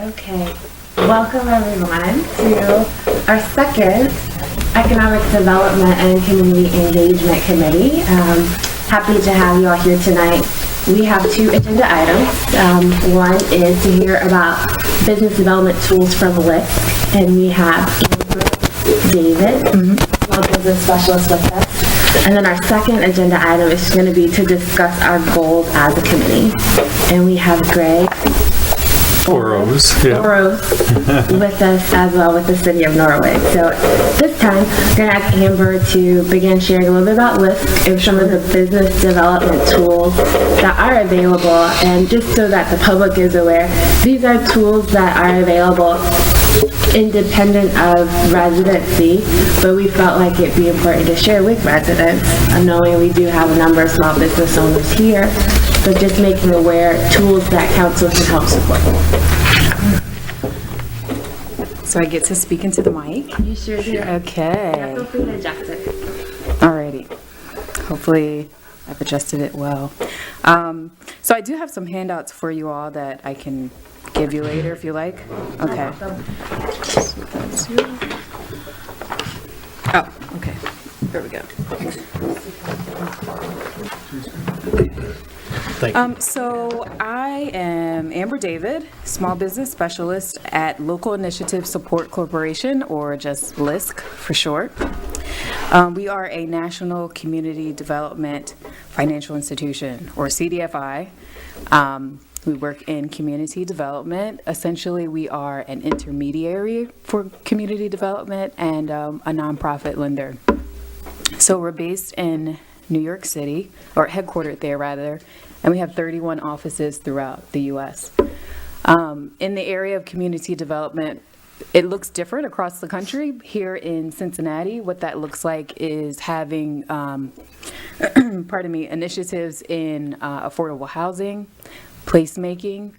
Okay, welcome everyone to our second Economic Development and Community Engagement Committee. Happy to have you all here tonight. We have two agenda items. One is to hear about business development tools from LISC, and we have David, small business specialist with us. And then our second agenda item is going to be to discuss our goals as a committee. And we have Greg Oros with us as well with the city of Norwood. So this time, we're going to ask Amber to begin sharing a little bit about LISC and some of the business development tools that are available. And just so that the public is aware, these are tools that are available independent of residency, but we felt like it'd be important to share with residents, knowing we do have a number of small business owners here, but just making aware tools that council can help support. So I get to speak into the mic? You sure do. Okay. Yeah, feel free to adjust it. Alrighty. Hopefully I've adjusted it well. So I do have some handouts for you all that I can give you later if you like. Okay. Oh, okay. There we go. Thank you. So I am Amber David, small business specialist at Local Initiative Support Corporation, or just LISC for short. We are a national community development financial institution, or CDFI. We work in community development. Essentially, we are an intermediary for community development and a nonprofit lender. So we're based in New York City, or headquartered there rather, and we have 31 offices throughout the U.S. In the area of community development, it looks different across the country. Here in Cincinnati, what that looks like is having, initiatives in affordable housing, placemaking,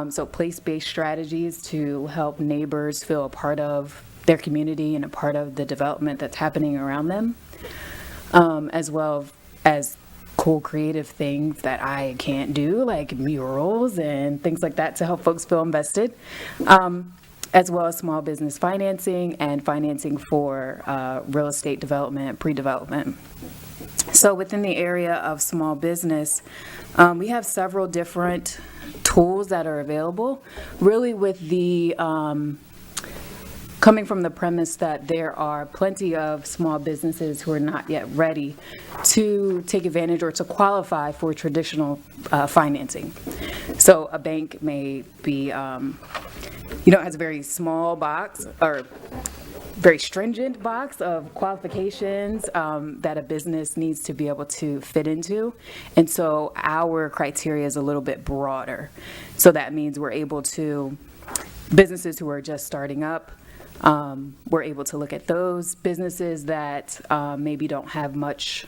so place-based strategies to help neighbors feel a part of their community and a part of the development that's happening around them, as well as cool creative things that I can't do, like murals and things like that to help folks feel invested, as well as small business financing and financing for real estate development, pre-development. So within the area of small business, we have several different tools that are available, really with the coming from the premise that there are plenty of small businesses who are not yet ready to take advantage or to qualify for traditional financing. So a bank may be, has a very small box or very stringent box of qualifications that a business needs to be able to fit into. And so our criteria is a little bit broader. So that means we're able to, businesses who are just starting up, we're able to look at those businesses that maybe don't have much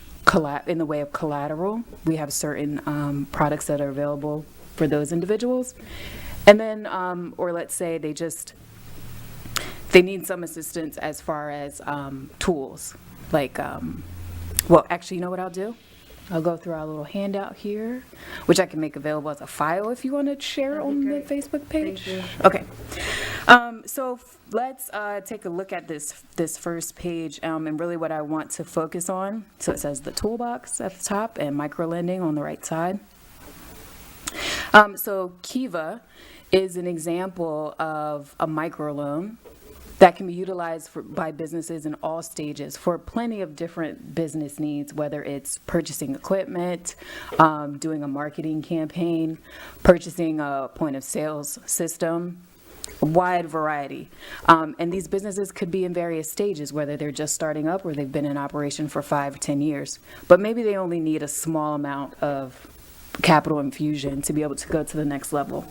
in the way of collateral. We have certain products that are available for those individuals. And then, or let's say they need some assistance as far as tools, like, actually, you know what I'll do? I'll go through our little handout here, which I can make available as a file if you want to share on the Facebook page. Thank you. Okay. So let's take a look at this first page, and really what I want to focus on. So it says the toolbox at the top and microlending on the right side. So Kiva is an example of a microloan that can be utilized by businesses in all stages for plenty of different business needs, whether it's purchasing equipment, doing a marketing campaign, purchasing a point of sales system, a wide variety. And these businesses could be in various stages, whether they're just starting up or they've been in operation for 5 or 10 years. But maybe they only need a small amount of capital infusion to be able to go to the next level.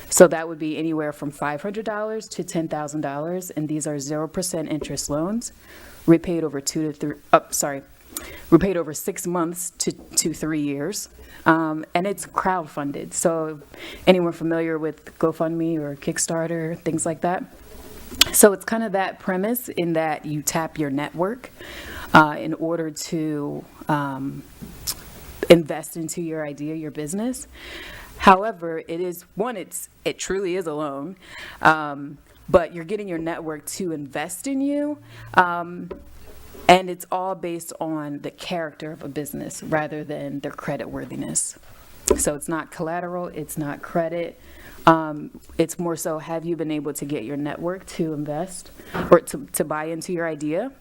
So that would be anywhere from $500 to $10,000, and these are 0% interest loans, repaid over 6 months to 3 years, and it's crowdfunded. So anyone familiar with GoFundMe or Kickstarter, things like that? So it's kind of that premise in that you tap your network in order to invest into your idea, your business. However, it truly is a loan, but you're getting your network to invest in you. And it's all based on the character of a business rather than their credit worthiness. So it's not collateral, it's not credit. It's more so, have you been able to get your network to invest or to buy into your idea?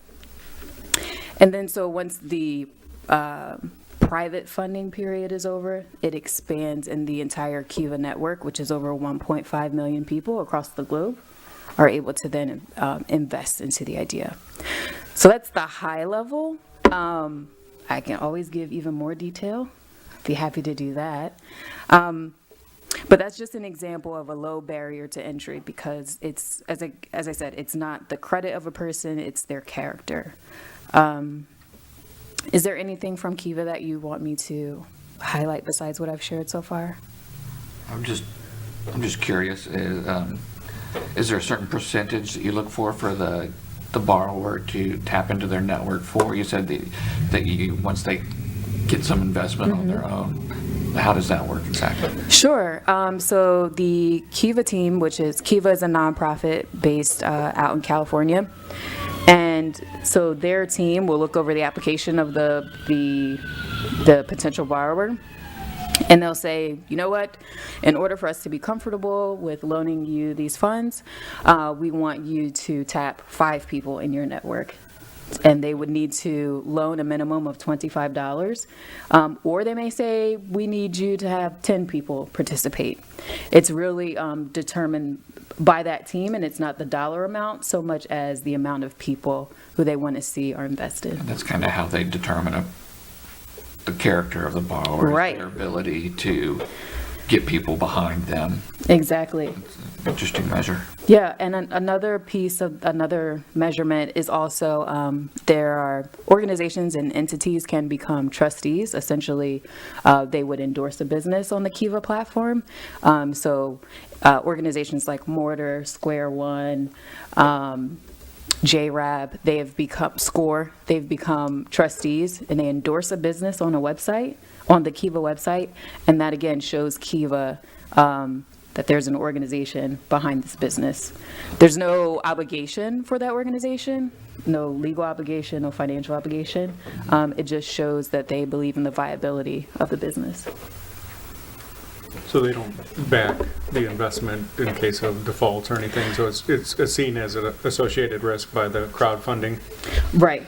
And then so once the private funding period is over, it expands, and the entire Kiva network, which is over 1.5 million people across the globe, are able to then invest into the idea. So that's the high level. I can always give even more detail. Be happy to do that. But that's just an example of a low barrier to entry, because it's, as I said, it's not the credit of a person, it's their character. Is there anything from Kiva that you want me to highlight besides what I've shared so far? I'm just curious. Is there a certain percentage that you look for the borrower to tap into their network for? You said that you, once they get some investment on their own, how does that work exactly? Sure. So the Kiva team, Kiva is a nonprofit based out in California. And so their team will look over the application of the potential borrower. And they'll say, you know what, in order for us to be comfortable with loaning you these funds, we want you to tap 5 people in your network. And they would need to loan a minimum of $25. Or they may say, we need you to have 10 people participate. It's really determined by that team, and it's not the dollar amount so much as the amount of people who they want to see are invested. And that's kind of how they determine the character of the borrower, Right. Their ability to get people behind them. Exactly. It's an interesting measure. Yeah, and another measurement is also there are organizations and entities can become trustees. Essentially, they would endorse a business on the Kiva platform. So organizations like Mortar, Square One, JRAB, they have become SCORE, they've become trustees, and they endorse a business on the Kiva website, and that again shows Kiva that there's an organization behind this business. There's no obligation for that organization, no legal obligation, no financial obligation. It just shows that they believe in the viability of the business. So they don't back the investment in case of defaults or anything, so it's seen as an associated risk by the crowdfunding. Right.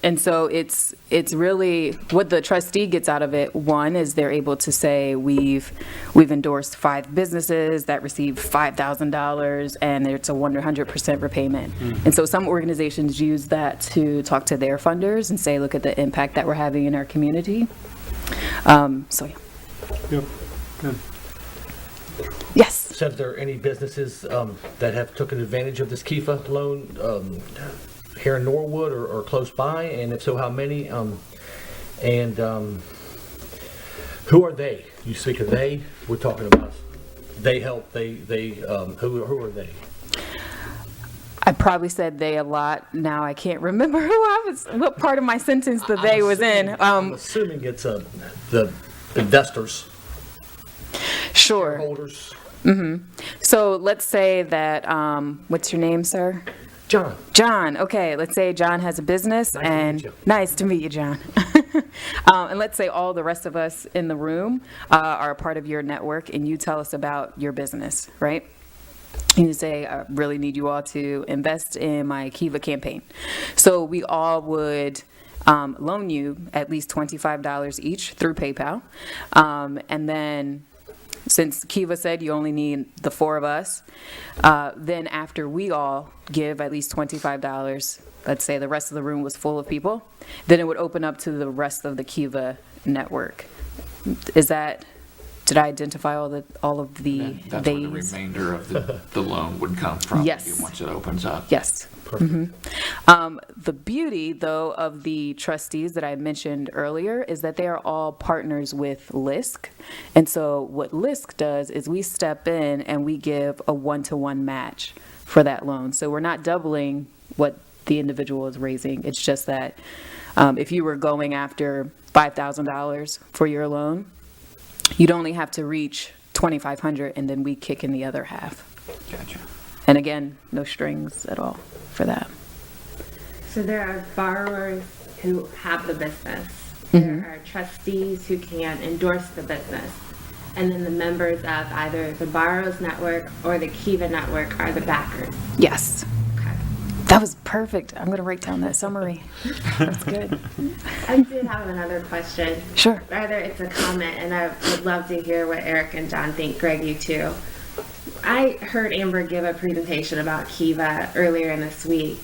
And so it's really what the trustee gets out of it. One is they're able to say we've endorsed 5 businesses that received $5,000 and it's a 100% repayment. And so some organizations use that to talk to their funders and say, look at the impact that we're having in our community. So yeah. Yep. Good. Yes. So if there are any businesses that have taken advantage of this Kiva loan here in Norwood or close by, and if so, how many? And who are they? You speak of they. We're talking about they help. Who are they? I probably said they a lot. Now I can't remember what part of my sentence the they was in. I'm assuming it's the investors. Sure. Shareholders. So let's say that, what's your name, sir? John. Okay, let's say John has a business. Nice to meet you, John. And let's say all the rest of us in the room are a part of your network, and you tell us about your business, right? And you say, I really need you all to invest in my Kiva campaign. So we all would loan you at least $25 each through PayPal. And then since Kiva said you only need the 4 of us, then after we all give at least $25, let's say the rest of the room was full of people, then it would open up to the rest of the Kiva network. Did I identify all of the That's where the remainder of the loan would come from. Yes. Once it opens up. Yes. Perfect. The beauty, though, of the trustees that I mentioned earlier is that they are all partners with LISC. And so what LISC does is we step in and we give a 1-to-1 match for that loan. So we're not doubling what the individual is raising. It's just that if you were going after $5,000 for your loan, you'd only have to reach $2,500, and then we kick in the other half. Gotcha. And again, no strings at all for that. So there are borrowers who have the business. There are trustees who can endorse the business. And then the members of either the Borrowers Network or the Kiva Network are the backers. Yes. Okay. That was perfect. I'm going to write down that summary. That's good. I did have another question. Sure. Rather, it's a comment, and I would love to hear what Eric and John think. Greg, you too. I heard Amber give a presentation about Kiva earlier in this week.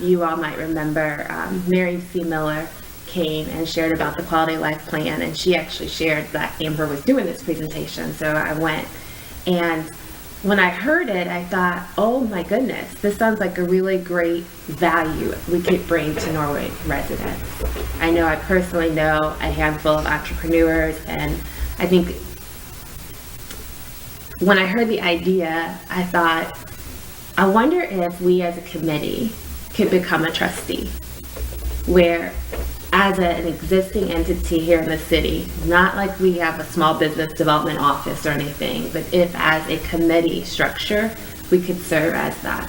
You all might remember Mary C. Miller came and shared about the quality of life plan, and she actually shared that Amber was doing this presentation, so I went. And when I heard it, I thought, oh my goodness, this sounds like a really great value we could bring to Norwood residents. I know I personally know a handful of entrepreneurs, and I think when I heard the idea, I thought, I wonder if we as a committee could become a trustee, where as an existing entity here in the city, not like we have a small business development office or anything, but if as a committee structure, we could serve as that.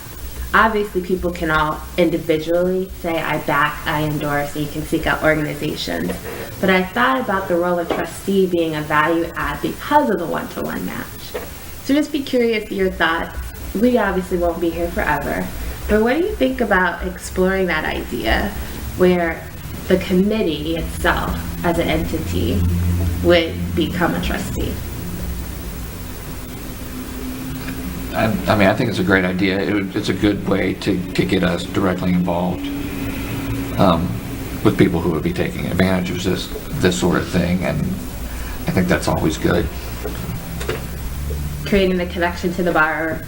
Obviously, people can all individually say, I back, I endorse, and you can seek out organizations. But I thought about the role of trustee being a value add because of the one-to-one match. So just be curious your thoughts. We obviously won't be here forever, but what do you think about exploring that idea where the committee itself as an entity would become a trustee? I think it's a great idea. It's a good way to get us directly involved with people who would be taking advantage of this sort of thing, and I think that's always good. Creating the connection to the borrower.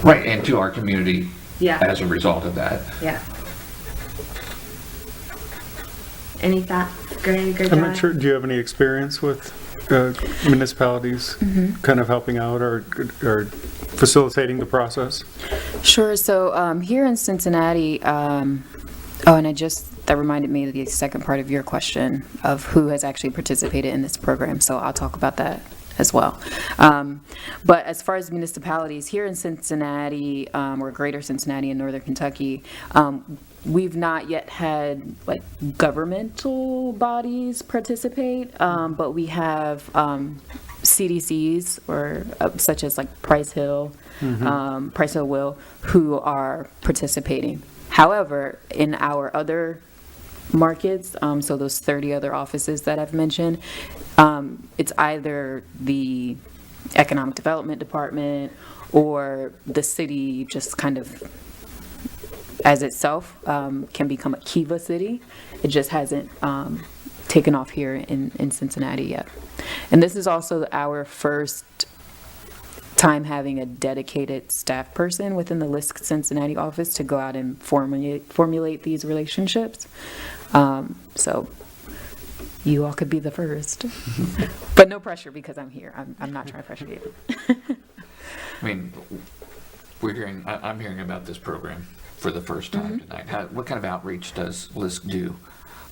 Right, and to our community Yeah. as a result of that. Yeah. Any thoughts, Greg or I'm John? not sure, do you have any experience with municipalities kind of helping out or facilitating the process? Sure. So here in Cincinnati, and that reminded me of the second part of your question of who has actually participated in this program. So I'll talk about that as well. But as far as municipalities here in Cincinnati, or greater Cincinnati and northern Kentucky, we've not yet had like governmental bodies participate, but we have CDCs or such as like Price Hill Will, who are participating. However, in our other markets, so those 30 other offices that I've mentioned, it's either the economic development department or the city just kind of as itself can become a Kiva city. It just hasn't taken off here in Cincinnati yet. And this is also our first time having a dedicated staff person within the LISC Cincinnati office to go out and formulate these relationships. So you all could be the first. But no pressure because I'm here. I'm not trying to pressure you. I mean, I'm hearing about this program for the first time tonight. What kind of outreach does LISC do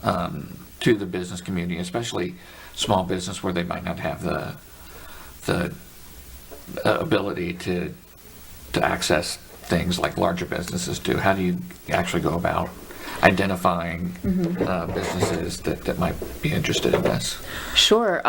to the business community, especially small business where they might not have the ability to access things like larger businesses do? How do you actually go about identifying businesses that might be interested in this? Sure.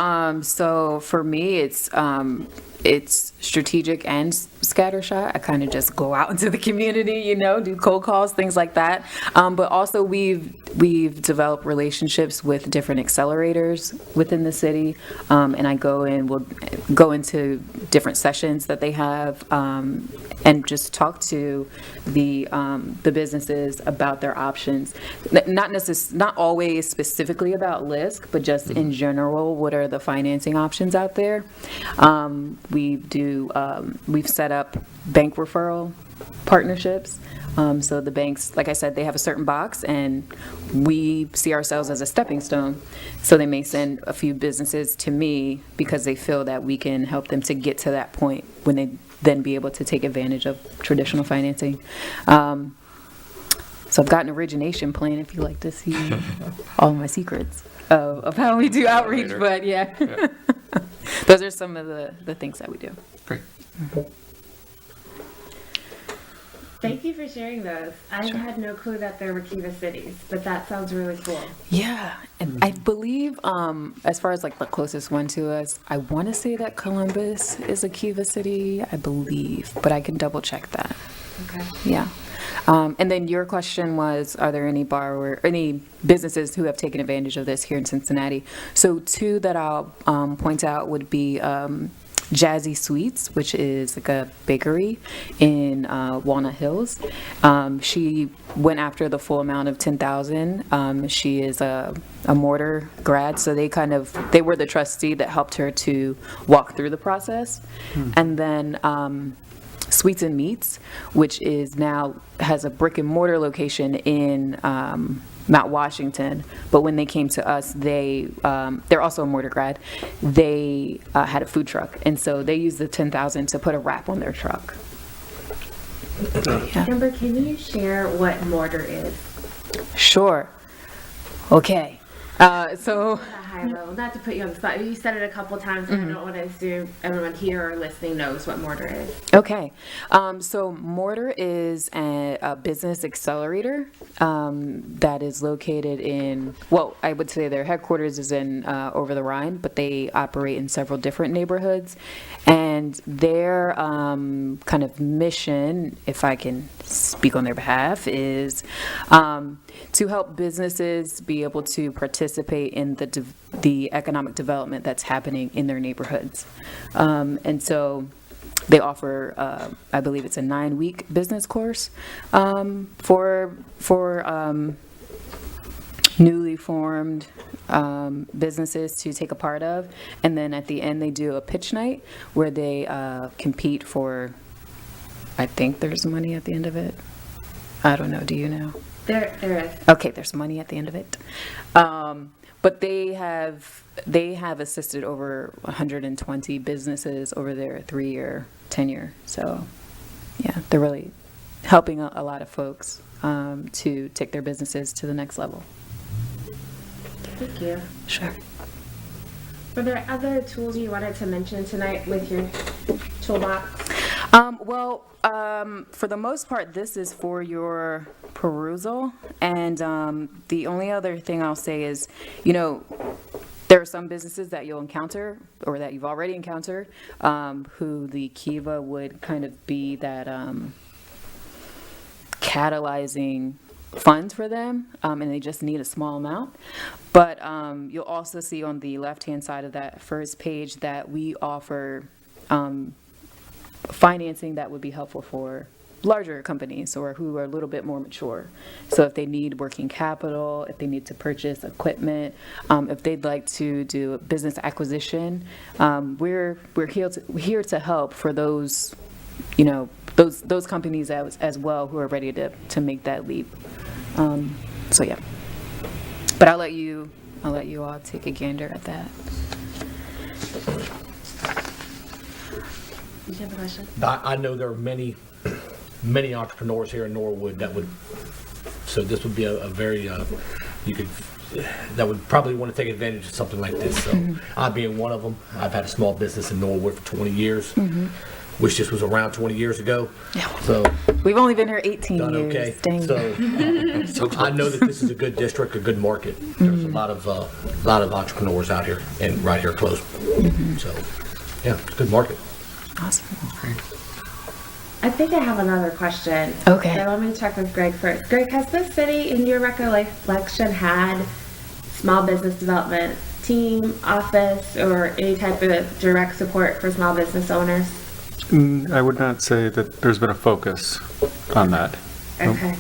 So for me, it's strategic and scattershot. I kind of just go out into the community, do cold calls, things like that. But also we've developed relationships with different accelerators within the city, and we'll go into different sessions that they have, and just talk to the businesses about their options. Not always specifically about LISC, but just in general, what are the financing options out there? We've set up bank referral partnerships. So the banks, like I said, they have a certain box, and we see ourselves as a stepping stone. So they may send a few businesses to me because they feel that we can help them to get to that point when they then be able to take advantage of traditional financing. So I've got an origination plan if you like to see all my secrets of how we do outreach, but yeah. Those are some of the things that we do. Great. Thank you for sharing those. I had no clue that there were Kiva cities, but that sounds really cool. Yeah, and I believe, as far as like the closest one to us, I want to say that Columbus is a Kiva city, I believe, but I can double check that. Okay. Yeah. And then your question was, are there any any businesses who have taken advantage of this here in Cincinnati? So two that I'll point out would be Jazzy Sweets, which is like a bakery in Walnut Hills. She went after the full amount of $10,000. She is a mortar grad, so they were the trustee that helped her to walk through the process. And then Sweets and Meats, which is now has a brick and mortar location in Mount Washington, but when they came to us, they're also a mortar grad. They had a food truck, and so they used the $10,000 to put a wrap on their truck. Yeah. Amber, can you share what mortar is? Sure. Okay. So. At a high level, not to put you on the spot. You said it a couple times, and I don't want to assume everyone here or listening knows what mortar is. Okay. So Mortar is a business accelerator that is located in, well, I would say their headquarters is in Over the Rhine, but they operate in several different neighborhoods. And their kind of mission, if I can speak on their behalf, is to help businesses be able to participate in the economic development that's happening in their newborhoods. And so they offer, I believe it's a 9-week business course for newly formed businesses to take a part of. And then at the end, they do a pitch night where they compete for, I think there's money at the end of it. I don't know. Do you know? There is. Okay, there's money at the end of it. But they have assisted over 120 businesses over their 3-year tenure. So, yeah, they're really helping a lot of folks to take their businesses to the next level. Thank you. Sure. Were there other tools you wanted to mention tonight with your toolbox? For the most part, this is for your perusal. And the only other thing I'll say is, there are some businesses that you'll encounter or that you've already encountered who the Kiva would kind of be that catalyzing fund for them, and they just need a small amount. But you'll also see on the left-hand side of that first page that we offer financing that would be helpful for larger companies or who are a little bit more mature. So if they need working capital, if they need to purchase equipment, if they'd like to do a business acquisition, we're here to help for those, those companies as well who are ready to make that leap. So yeah, but I'll let you all take a gander at that. Did you have a question? I know there are many entrepreneurs here in Norwood so this would be a very, that would probably want to take advantage of something like this. So I being one of them, I've had a small business in Norwood for 20 years, which just was around 20 years ago. Yeah. So we've only been here 18 done years. okay. Dang. So I know that this is a good district, a good market. There's a lot of entrepreneurs out here and right here close. So yeah, it's a good market. Awesome. I think I have another question. Okay. So let me check with Greg first. Greg, has this city, in your recollection, had small business development team, office, or any type of direct support for small business owners? I would not say that there's been a focus on that. Okay.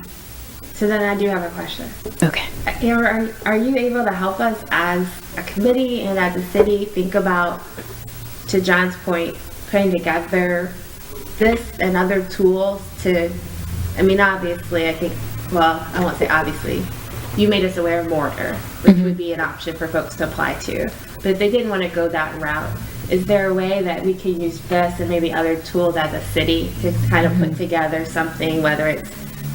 So then I do have a question. Okay. Amber, are you able to help us as a committee and as a city think about, to John's point, putting together this and other tools to, obviously, I think, well, I won't say obviously, you made us aware of mortar, which would be an option for folks to apply to. But if they didn't want to go that route, is there a way that we can use this and maybe other tools as a city to kind of put together something, whether it's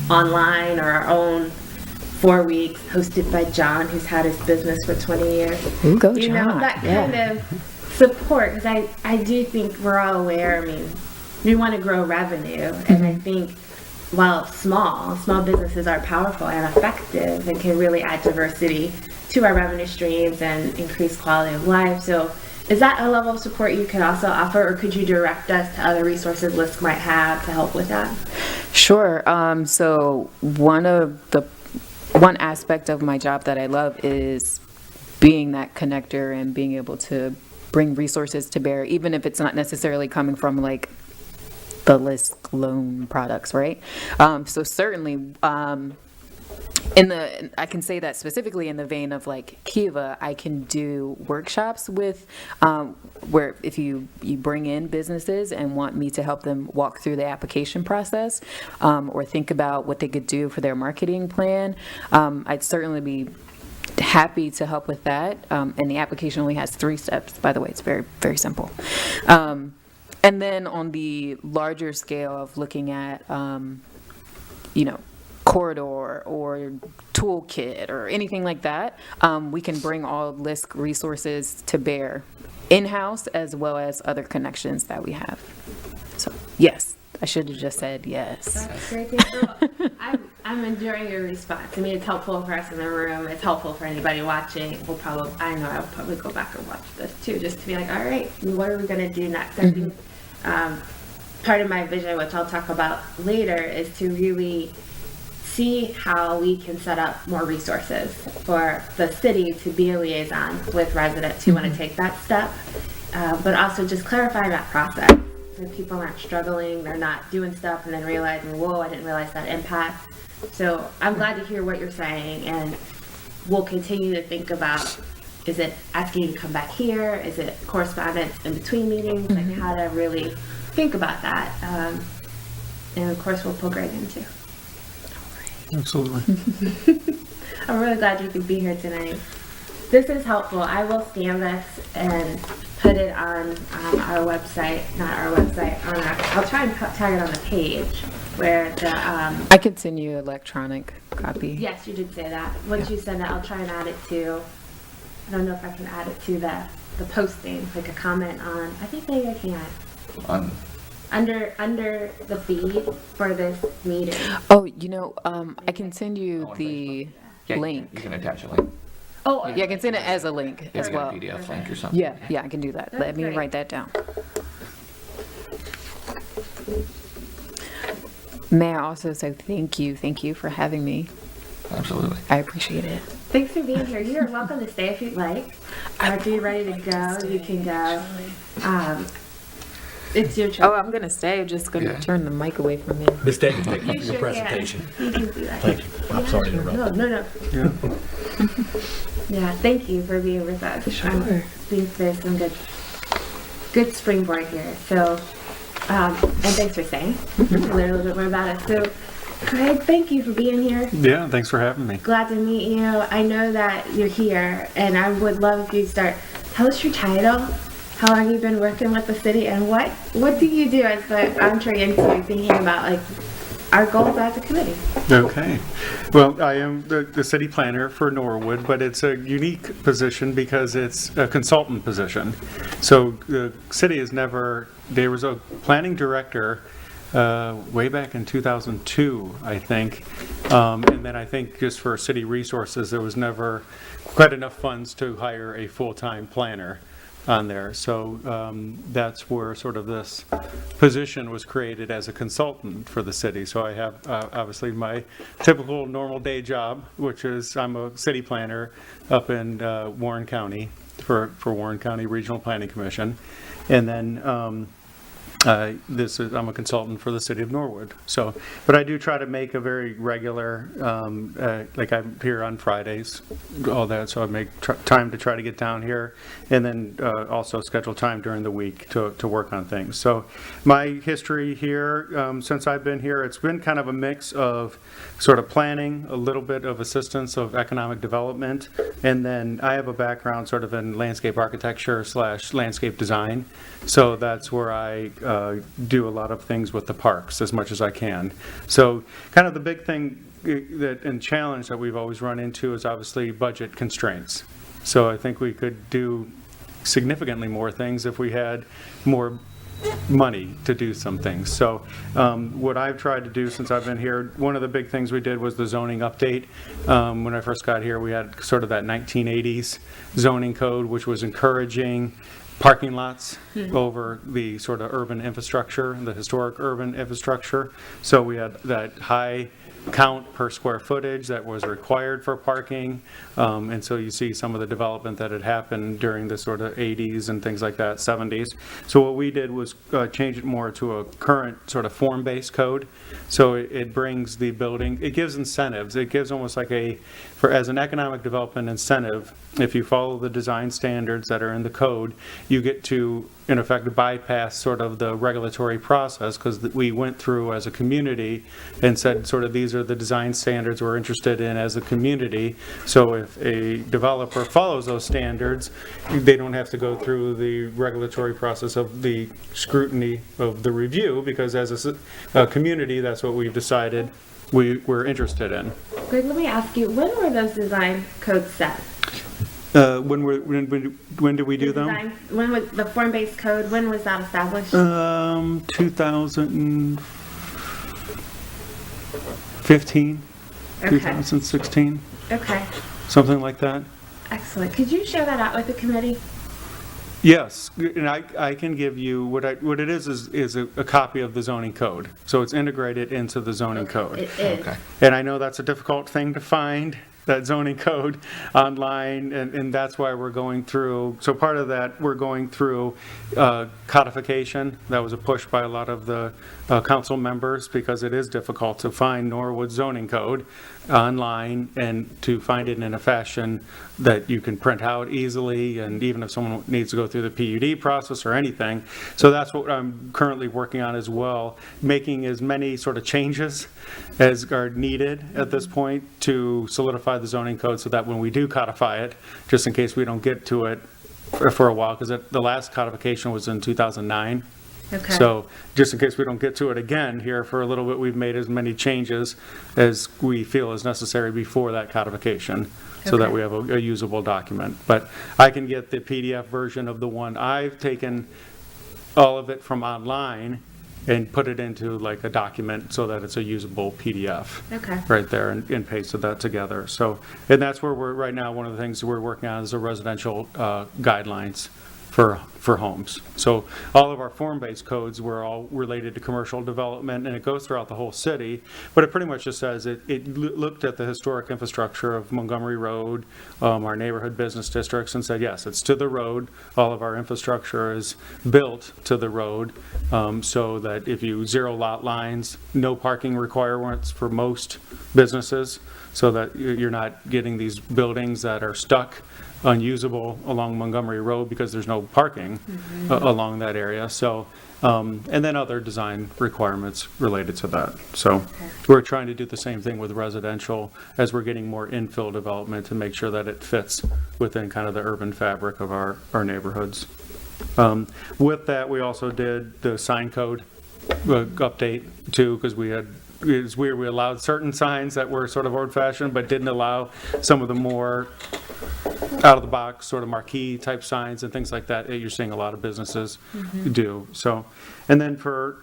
online or our own 4 weeks hosted by John, who's had his business for 20 years? Go John. That kind of support, because I do think we're all aware, I mean, we want to grow revenue, and I think while small businesses are powerful and effective and can really add diversity to our revenue streams and increase quality of life. So is that a level of support you could also offer, or could you direct us to other resources LISC might have to help with that? Sure. So one aspect of my job that I love is being that connector and being able to bring resources to bear, even if it's not necessarily coming from like the LISC loan products, right? So certainly, I can say that specifically in the vein of like Kiva, I can do workshops with, where if you bring in businesses and want me to help them walk through the application process, or think about what they could do for their marketing plan, I'd certainly be happy to help with that. And the application only has 3 steps, by the way. It's very, very simple. And then on the larger scale of looking at, corridor or toolkit or anything like that, we can bring all LISC resources to bear in-house as well as other connections that we have. So, yes, I should have just said yes. That's great. So I'm enjoying your response. I mean, it's helpful for us in the room. It's helpful for anybody watching. I know I'll probably go back and watch this too, just to be like, all right, what are we going to do next? I think part of my vision, which I'll talk about later, is to really see how we can set up more resources for the city to be a liaison with residents who want to take that step, but also just clarify that process so people aren't struggling, they're not doing stuff and then realizing, whoa, I didn't realize that impact. So I'm glad to hear what you're saying, and we'll continue to think about, is it asking you to come back here? Is it correspondence in between meetings? Like how to really think about that. And of course we'll pull Greg in too. Absolutely. I'm really glad you could be here tonight. This is helpful. I will scan this and put it on our website, I'll try and tag it on the page where the... I could send you an electronic copy. Yes, you did say that. Once you send it, I'll try and add it to, I don't know if I can add it to the posting, like a comment on, I think maybe I can. Under the feed for this meeting. Oh, I can send you the link. You can attach a link. Oh, Yeah, I can send it as a link as Maybe a well. PDF link or something. Yeah, I can do that. Let me great. write that down. May I also say thank you for having me. Absolutely. I appreciate it. Thanks for being here. You're welcome to stay if you'd like. After you're ready to go, you can go. It's your choice. Oh, I'm gonna stay. I'm just gonna Yeah. turn the mic away from me. Ms. Davis, thank you You for your sure can. presentation. You can do that. Thank you. I'm sorry to interrupt. No. Yeah. Yeah, thank you for being with us. Sure. I think there's some good springboard here. So, and thanks for staying. Learn a little bit more about it. So, Craig, thank you for being here. Yeah, thanks for having me. Glad to meet you. I know that you're here, and I would love if you start. Tell us your title, how long you've been working with the city, and what do you do as the entree into thinking about like our goals as a committee? Okay. Well, I am the city planner for Norwood, but it's a unique position because it's a consultant position. So the city has never, there was a planning director way back in 2002, I think. And then I think just for city resources, there was never quite enough funds to hire a full-time planner on there. So that's where sort of this position was created as a consultant for the city. So I have obviously my typical normal day job, which is I'm a city planner up in Warren County for Warren County Regional Planning Commission. And then I'm a consultant for the city of Norwood. So, but I do try to make a very regular, like I'm here on Fridays, all that. So I make time to try to get down here, and then also schedule time during the week to work on things. So my history here, since I've been here, it's been kind of a mix of sort of planning, a little bit of assistance of economic development, and then I have a background sort of in landscape architecture / landscape design. So that's where I do a lot of things with the parks as much as I can. So kind of the big thing and challenge that we've always run into is obviously budget constraints. So I think we could do significantly more things if we had more money to do some things. So what I've tried to do since I've been here, one of the big things we did was the zoning update. When I first got here, we had sort of that 1980s zoning code, which was encouraging parking lots over the sort of urban infrastructure, the historic urban infrastructure. So we had that high count per square footage that was required for parking. And so you see some of the development that had happened during the sort of 80s and things like that, 70s. So what we did was change it more to a current sort of form-based code. So it brings the building, it gives incentives. It gives almost like as an economic development incentive, if you follow the design standards that are in the code, you get to, in effect, bypass sort of the regulatory process, because we went through as a community and said sort of these are the design standards we're interested in as a community. So if a developer follows those standards, they don't have to go through the regulatory process of the scrutiny of the review, because as a community, that's what we've decided we're interested in. Greg, let me ask you, when were those design codes set? When did we do them? When was the form-based code, when was that established? 2015, Okay. 2016, Okay, something like that. excellent. Could you share that out with the committee? Yes, and I can give you, what it is a copy of the zoning code. So it's integrated into the zoning code. It is. Okay. And I know that's a difficult thing to find, that zoning code online, and that's why we're going through, so part of that, we're going through codification. That was a push by a lot of the council members, because it is difficult to find Norwood zoning code online and to find it in a fashion that you can print out easily, and even if someone needs to go through the PUD process or anything. So that's what I'm currently working on as well, making as many sort of changes as are needed at this point to solidify the zoning code, so that when we do codify it, just in case we don't get to it for a while, because the last codification was in 2009. Okay. So just in case we don't get to it again here for a little bit, we've made as many changes as we feel is necessary before that codification, so that Okay. we have a usable document. But I can get the PDF version of the one. I've taken all of it from online and put it into like a document so that it's a usable PDF. Okay. Right there, and pasted that together. So, and that's where we're, right now, one of the things we're working on is the residential guidelines for homes. So all of our form-based codes were all related to commercial development, and it goes throughout the whole city, but it pretty much just says it looked at the historic infrastructure of Montgomery Road, our neighborhood business districts, and said, yes, it's to the road. All of our infrastructure is built to the road, so that if you zero lot lines, no parking requirements for most businesses, so that you're not getting these buildings that are stuck unusable along Montgomery Road because there's no parking along that area. So, and then other design requirements related to that. So we're trying to do the same thing with residential as we're getting more infill development to make sure that it fits within kind of the urban fabric of our neighborhoods. With that, we also did the sign code update too, because it's weird, we allowed certain signs that were sort of old-fashioned, but didn't allow some of the more out-of-the-box sort of marquee type signs and things like that you're seeing a lot of businesses do. So, and then for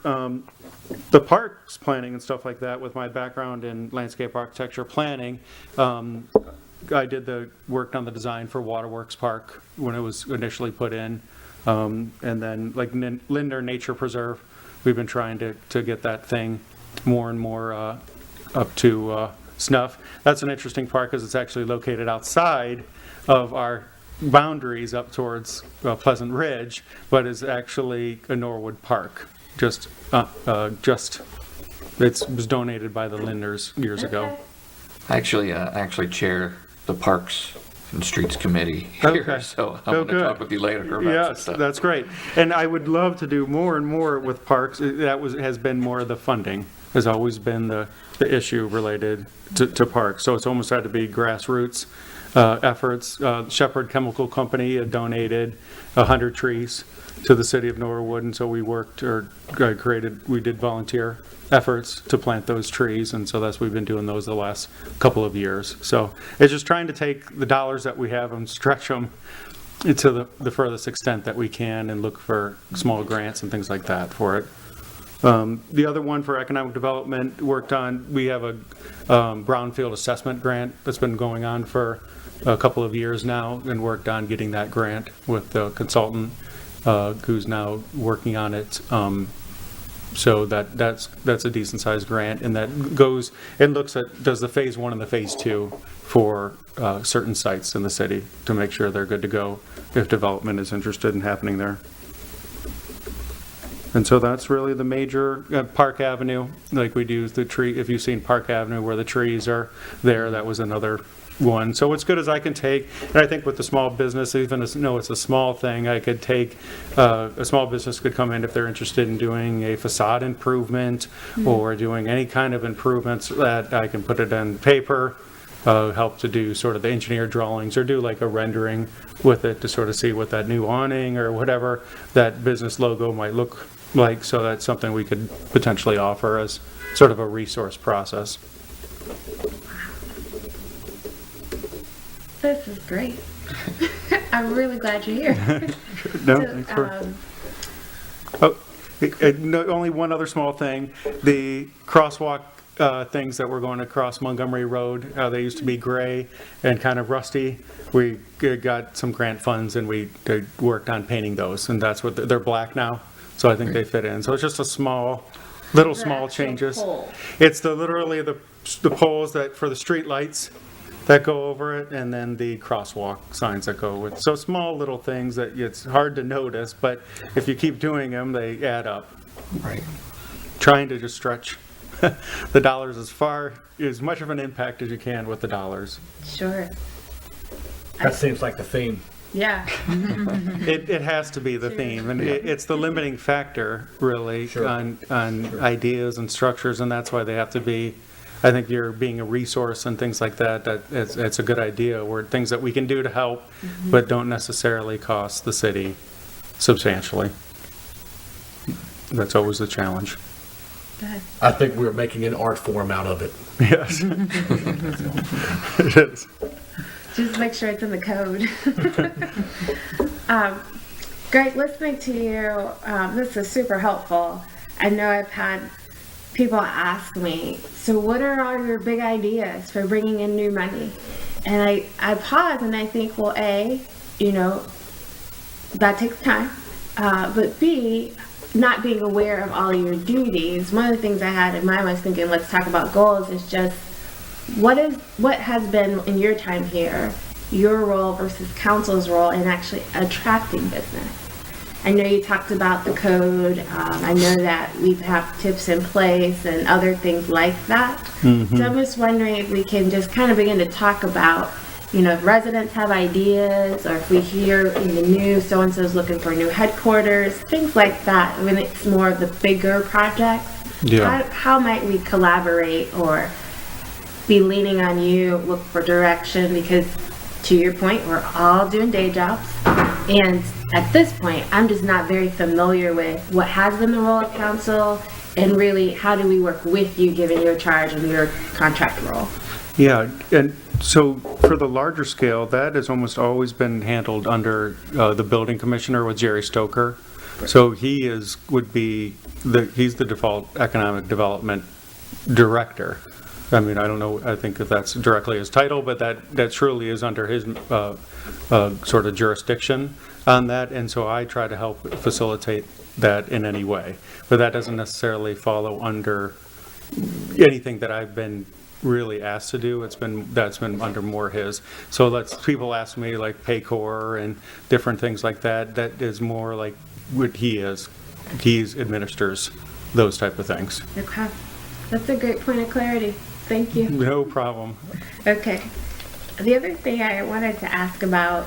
the parks planning and stuff like that, with my background in landscape architecture planning, I did worked on the design for Waterworks Park when it was initially put in, and then like Linder Nature Preserve, we've been trying to get that thing more and more up to snuff. That's an interesting park because it's actually located outside of our boundaries up towards Pleasant Ridge, but is actually a Norwood park. It was donated by the Linders years ago. I actually chair the Parks and Streets Committee here, Okay. so I'm Oh, going to good. talk with you later about some Yes, stuff. that's great. And I would love to do more and more with parks. Has been more of the funding, has always been the issue related to parks. So it's almost had to be grassroots efforts. Shepherd Chemical Company had donated 100 trees to the city of Norwood, and so we did volunteer efforts to plant those trees, and so we've been doing those the last couple of years. So it's just trying to take the dollars that we have and stretch them to the furthest extent that we can and look for small grants and things like that for it. The other one for economic development worked on, we have a Brownfield assessment grant that's been going on for a couple of years now, and worked on getting that grant with the consultant who's now working on it. So that's a decent sized grant, and that goes and looks at, does the phase 1 and the phase 2 for certain sites in the city to make sure they're good to go if development is interested in happening there. And so that's really the major, Park Avenue, like we do the tree, if you've seen Park Avenue where the trees are there, that was another one. So as good as I can take, and I think with the small business, even though it's a small thing, I could take, a small business could come in if they're interested in doing a facade improvement or doing any kind of improvements that I can put it on paper, help to do sort of the engineer drawings or do like a rendering with it to sort of see what that new awning or whatever that business logo might look like. So that's something we could potentially offer as sort of a resource process. This is great. I'm really glad you're here. No, So, thanks for, no, only one other small thing. The crosswalk things that were going across Montgomery Road, they used to be gray and kind of rusty. We got some grant funds and we worked on painting those, and that's what they're black now. So I think they fit in. So it's just a small changes. Pole. It's literally the poles that for the street lights that go over it, and then the crosswalk signs that go with. So small little things that it's hard to notice, but if you keep doing them, they add up. Right. Trying to just stretch the dollars as much of an impact as you can with the dollars. Sure. That seems like the theme. Yeah. It has to be the theme, and it's the limiting factor, really, Sure. on ideas and structures, and that's why they have to be. I think you're being a resource and things like that. It's a good idea. Where things that we can do to help, but don't necessarily cost the city substantially. That's always the challenge. Good. I think we're making an art form out of it. Yes, it is. Just make sure it's in the code. Greg, listening to you, this is super helpful. I know I've had people ask me, so what are all your big ideas for bringing in new money? And I pause and I think, well, A, that takes time. But B, not being aware of all your duties. One of the things I had in mind was thinking, let's talk about goals, is just what has been in your time here, your role versus council's role in actually attracting business. I know you talked about the code. I know that we have tips in place and other things like that. Mm-hmm. So I'm just wondering if we can just kind of begin to talk about, if residents have ideas, or if we hear in the news so-and-so's looking for a new headquarters, things like that, when it's more of the bigger projects. Yeah. How might we collaborate or be leaning on you, look for direction? Because to your point, we're all doing day jobs. And at this point, I'm just not very familiar with what has been the role of council, and really how do we work with you given your charge and your contract role? Yeah, and so for the larger scale, that has almost always been handled under the building commissioner with Jerry Stoker. So he's the default economic development director. I mean, I don't know, I think if that's directly his title, but that truly is under his sort of jurisdiction on that, and so I try to help facilitate that in any way. But that doesn't necessarily follow under anything that I've been really asked to do. That's been under more his. So people ask me like Paycor and different things like that. That is more like what he is. He administers those type of things. Okay. That's a great point of clarity. Thank you. No problem. Okay. The other thing I wanted to ask about,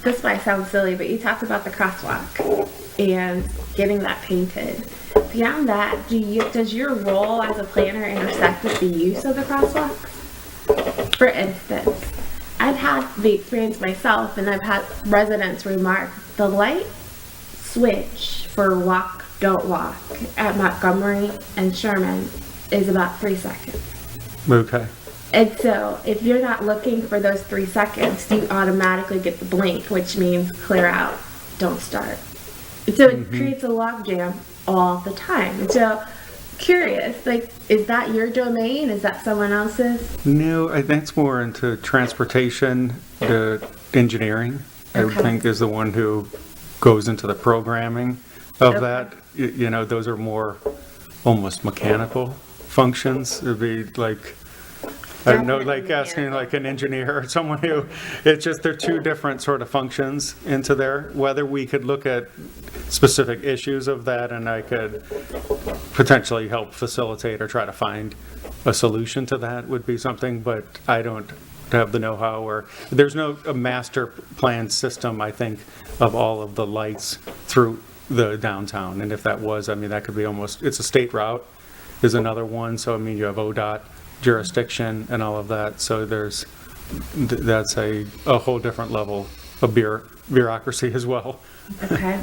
this might sound silly, but you talked about the crosswalk and getting that painted. Beyond that, does your role as a planner intersect with the use of the crosswalks? For instance, I've had the experience myself, and I've had residents remark the light switch for walk, don't walk at Montgomery and Sherman is about 3 seconds. Okay. And so if you're not looking for those 3 seconds, you automatically get the blink, which means clear out, don't start. And so it creates a logjam all the time. And so curious, like, is that your domain? Is that someone else's? No, I think it's more into transportation, the engineering, I would Okay. think is the one who goes into the programming of Okay. that. You know, those are more almost mechanical functions. It'd be like, I don't know, Definitely like asking mechanical. like an engineer or someone who, it's just, they're two different sort of functions into there. Whether we could look at specific issues of that and I could potentially help facilitate or try to find a solution to that would be something, but I don't have the know-how, or there's no a master plan system, I think, of all of the lights through the downtown. And if that was, I mean, that could be almost, it's a state route is another one. So, I mean, you have ODOT jurisdiction and all of that. So there's, that's a whole different level of bureaucracy as well. Okay,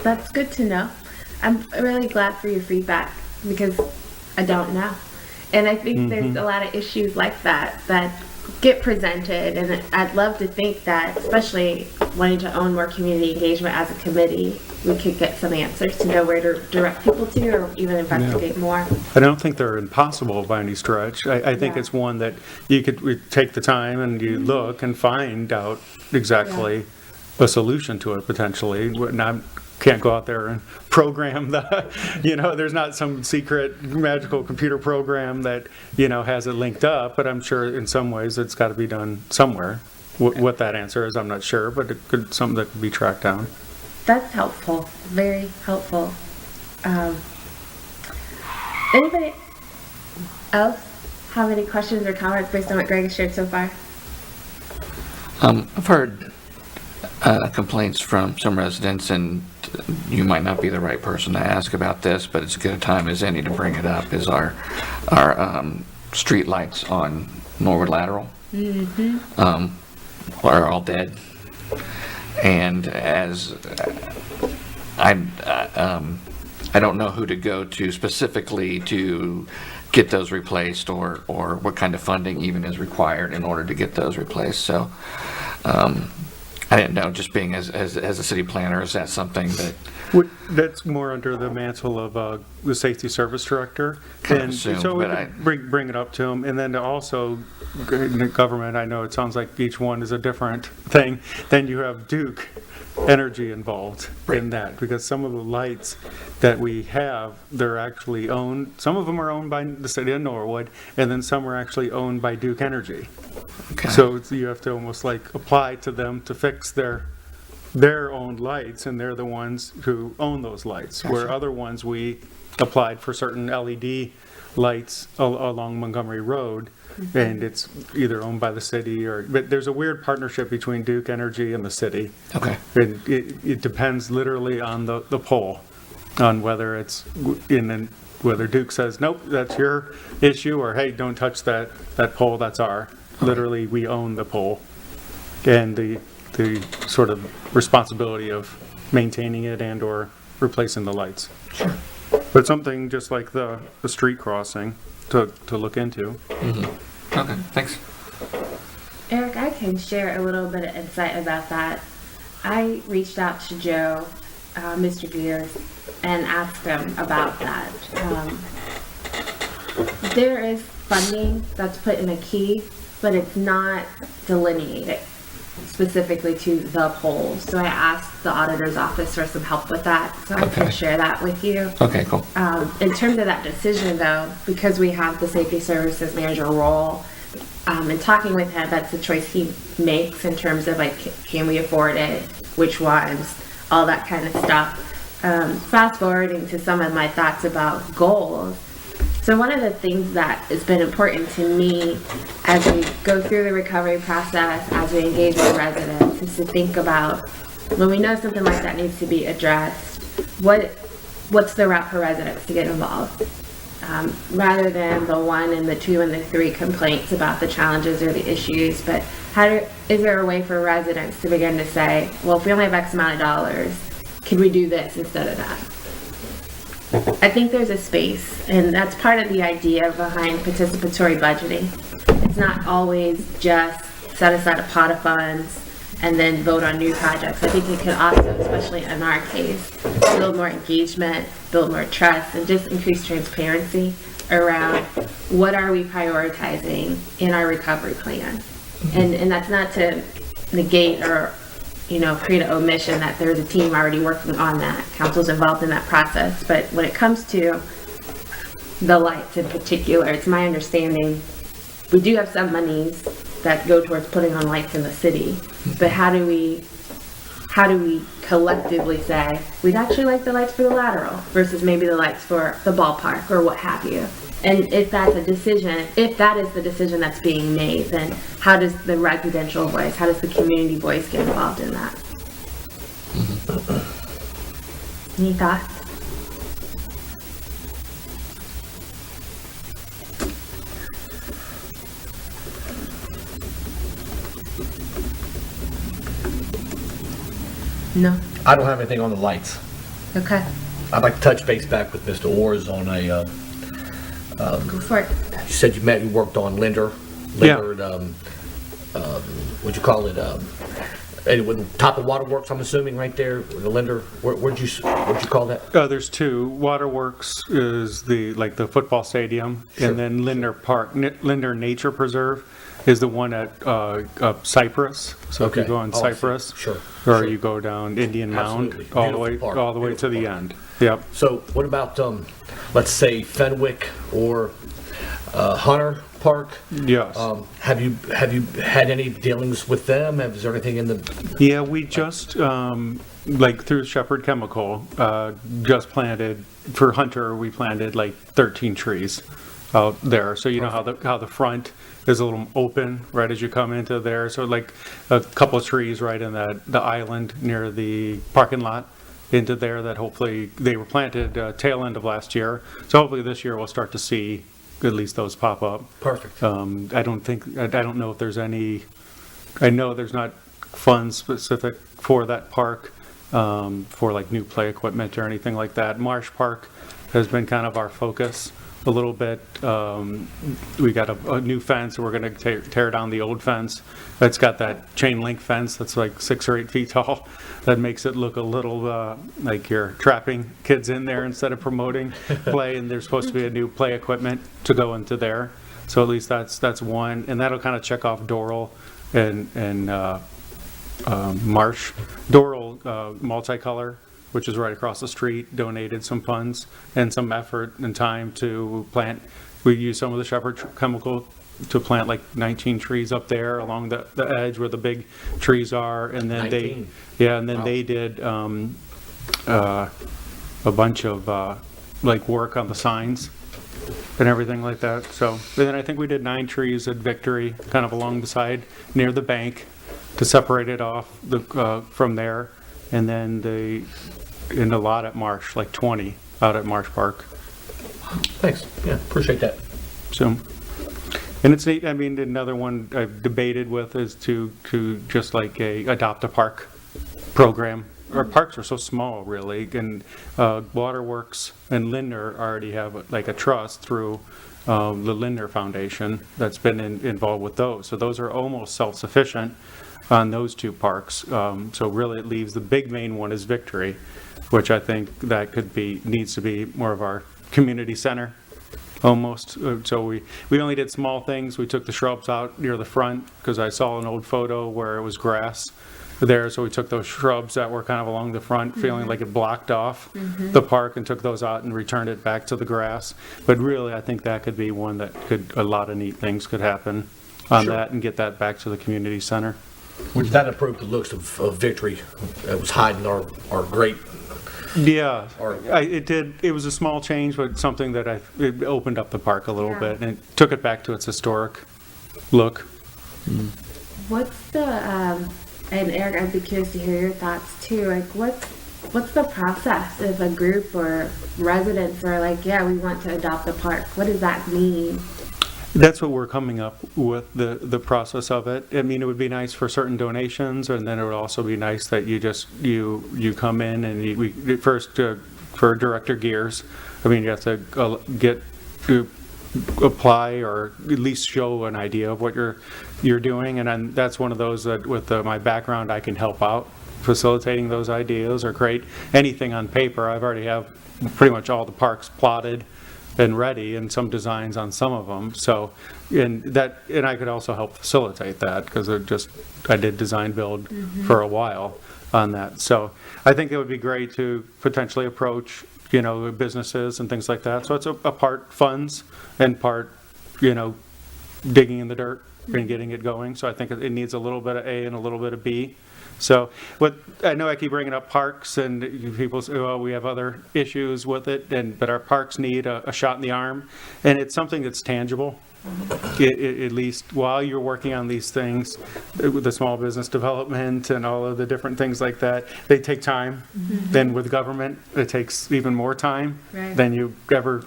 that's good to know. I'm really glad for your feedback because I don't know. And I think there's a lot of issues like that that get presented, and I'd love to think that, especially wanting to own more community engagement as a committee, we could get some answers to know where to direct people to or even investigate more. I don't think they're impossible by any stretch. I think Yeah. it's one that you could take the time and you look and find out exactly a solution to it potentially. Not, can't go out there and program the, there's not some secret magical computer program that, has it linked up, but I'm sure in some ways it's got to be done somewhere. What that answer is, I'm not sure, but it could, something that could be tracked down. That's helpful, very helpful. Anybody else have any questions or comments based on what Greg has shared so far? I've heard complaints from some residents, and you might not be the right person to ask about this, but it's as good a time as any to bring it up, is our street lights on Norwood Lateral are all dead. And as I don't know who to go to specifically to get those replaced, or what kind of funding even is required in order to get those replaced. So I didn't know, just being as a city planner, is that something that? That's more under the mantle of the safety service director. Kind of And assumed, so we but could bring it up to him. And then to also, in the government, I know it sounds like each one is a different thing. Then you have Duke Energy involved in that, because some of the lights that we have, they're actually owned, some of them are owned by the city of Norwood, and then some are actually owned by Duke Energy. Okay. So you have to almost like apply to them to fix their own lights, and they're the ones who own those lights. Gotcha. Where other ones, we applied for certain LED lights along Montgomery Road, and it's either owned by the city but there's a weird partnership between Duke Energy and the city. Okay. And it depends literally on the pole, on whether it's whether Duke says, nope, that's your issue, or hey, don't touch that pole, that's our. Literally, we own the pole and the sort of responsibility of maintaining it and or replacing the lights. Sure. But something just like the street crossing to look into. Okay, thanks. Eric, I can share a little bit of insight about that. I reached out to Joe, Mr. Gears, and asked him about that. There is funding that's put in a key, but it's not delineated specifically to the poles. So I asked the auditor's office for some help with that, so I can Okay. share that with you. Okay, cool. In terms of that decision, though, because we have the safety services manager role, and talking with him, that's the choice he makes in terms of like, can we afford it, which ones, all that kind of stuff. Fast forwarding to some of my thoughts about goals. So one of the things that has been important to me as we go through the recovery process, as we engage with residents, is to think about when we know something like that needs to be addressed, what's the route for residents to get involved? Rather than the 1 and the 2 and the 3 complaints about the challenges or the issues, but is there a way for residents to begin to say, well, if we only have X amount of dollars, can we do this instead of that? I think there's a space, and that's part of the idea behind participatory budgeting. It's It's not always just set aside a pot of funds and then vote on new projects. I think it could also, especially in our case, build more engagement, build more trust, and just increase transparency around what are we prioritizing in our recovery plan. And that's not to negate or, create an omission that there's a team already working on that. Council's involved in that process. But when it comes to the lights in particular, it's my understanding we do have some monies that go towards putting on lights in the city. But how do we collectively say we'd actually like the lights for the lateral versus maybe the lights for the ballpark or what have you? And if that is the decision that's being made, then how does the residential voice, how does the community voice get involved in that? Any thoughts? No. I don't have anything on the lights. Okay. I'd like to touch base back with Mr. Orrs on a, Go for it. you said you worked on Linder, Yeah. what'd you call it, top of waterworks, I'm assuming, right there, the Linder, what'd you call that? There's two. Waterworks is the football stadium, Sure. and then Linder Park, Linder Nature Preserve is the one at Cypress. So if you Okay. go on Oh, I see. Cypress, Sure. or Sure. you go down Indian Mound, Absolutely. all the way Beautiful park. to Beautiful the park. end. Yep. So what about, let's say Fenwick or Hunter Park? Yes. Have you had any dealings with them? Is there anything in the, Yeah, we just, through Shepherd Chemical, just planted, for Hunter, we planted 13 trees out there. So you know how the front is a little open right as you come into there. So a couple of trees right in the island near the parking lot into there that hopefully they were planted tail end of last year. So hopefully this year we'll start to see at least those pop up. perfect. I don't know if there's any, I know there's not funds specific for that park, for new play equipment or anything like that. Marsh Park has been kind of our focus a little bit. We got a new fence, we're gonna tear down the old fence. It's got that chain link fence that's 6 or 8 feet tall. That makes it look a little like you're trapping kids in there instead of promoting play, and there's supposed to be a new play equipment to go into there. So at least that's one, and that'll kind of check off Doral and Marsh. Doral Multicolor, which is right across the street, donated some funds and some effort and time to plant. We used some of the Shepherd Chemical to plant 19 trees up there along the edge where the big trees are, and then 19? Wow. They did a bunch of work on the signs and everything like that. So, and then I think we did 9 trees at Victory, kind of along the side near the bank, to separate it off from there, and then in a lot at Marsh, 20 out at Marsh Park. Thanks, yeah, appreciate that. So, and it's neat. I mean, another one I've debated with is to just adopt a park program. Our parks are so small, really, and Waterworks and Linder already have a trust through the Linder Foundation that's been involved with those. So those are almost self-sufficient on those 2 parks. So really, it leaves the big main one is Victory, which I think that needs to be more of our community center. Almost. So we only did small things. We took the shrubs out near the front because I saw an old photo where it was grass there. So we took those shrubs that were kind of along the front, feeling like it blocked off the park, and took those out and returned it back to the grass. But really, I think that could be one that a lot of neat things could happen on Sure. that and get that back to the community center. Which that improved the looks of Victory. It was hiding our great, Yeah, Or- it did. It was a small change, but something that it opened up the park a little Yeah. bit and took it back to its historic look. What's the, and Eric, I'd be curious to hear your thoughts too. What's the process if a group or residents are yeah, we want to adopt a park? What does that mean? That's what we're coming up with, the process of it. I mean, it would be nice for certain donations, and then it would also be nice that you come in and we first for Director Gears. I mean, you have to apply or at least show an idea of what you're doing. And then that's one of those that with my background, I can help out facilitating those ideas or create anything on paper. I've already have pretty much all the parks plotted and ready and some designs on some of them. So, and I could also help facilitate that because I did design build for a while on that. So I think it would be great to potentially approach, businesses and things like that. So it's a part funds and part, digging in the dirt and getting it going. So I think it needs a little bit of A and a little bit of B. So I know I keep bringing up parks and people say, well, we have other issues with it, but our parks need a shot in the arm, and it's something that's tangible. At least while you're working on these things, with the small business development and all of the different things like that, they take time. Then with government, it takes even more time than you ever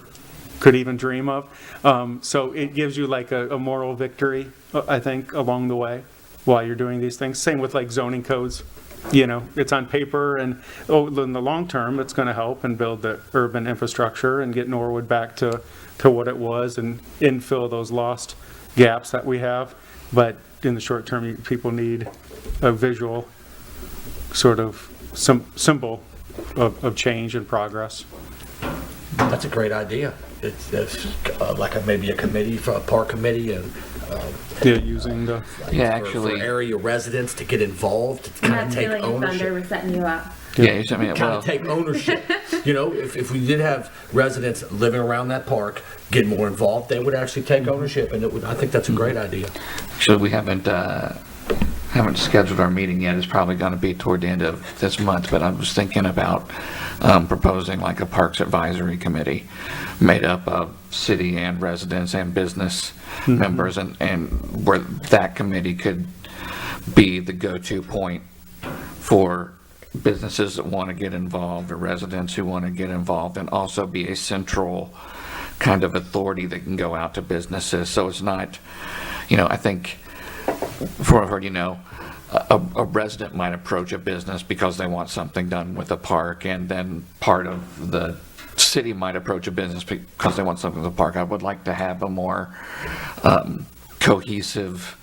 could even dream of. So it gives you like a moral victory, I think, along the way while you're doing these things. Same with like zoning codes. It's on paper, and in the long term, it's going to help and build the urban infrastructure and get Norwood back to what it was and infill those lost gaps that we have. But in the short term, people need a visual sort of symbol of change and progress. That's a great idea. It's like maybe a committee, for a park committee, and using the for area residents to get involved, to kind of take Thunder, ownership. we're setting you up. Yeah, you sent me. Kind of take ownership. If we did have residents living around that park get more involved, they would actually take ownership, and I think that's a great idea. Actually, we haven't scheduled our meeting yet. It's probably going to be toward the end of this month, but I was thinking about proposing like a Parks Advisory Committee made up of city and residents and business members, and where that committee could be the go-to point for businesses that want to get involved or residents who want to get involved, and also be a central kind of authority that can go out to businesses. So it's not, I think, from what I've heard, a resident might approach a business because they want something done with a park, and then part of the city might approach a business because they want something with a park. I would like to have a more cohesive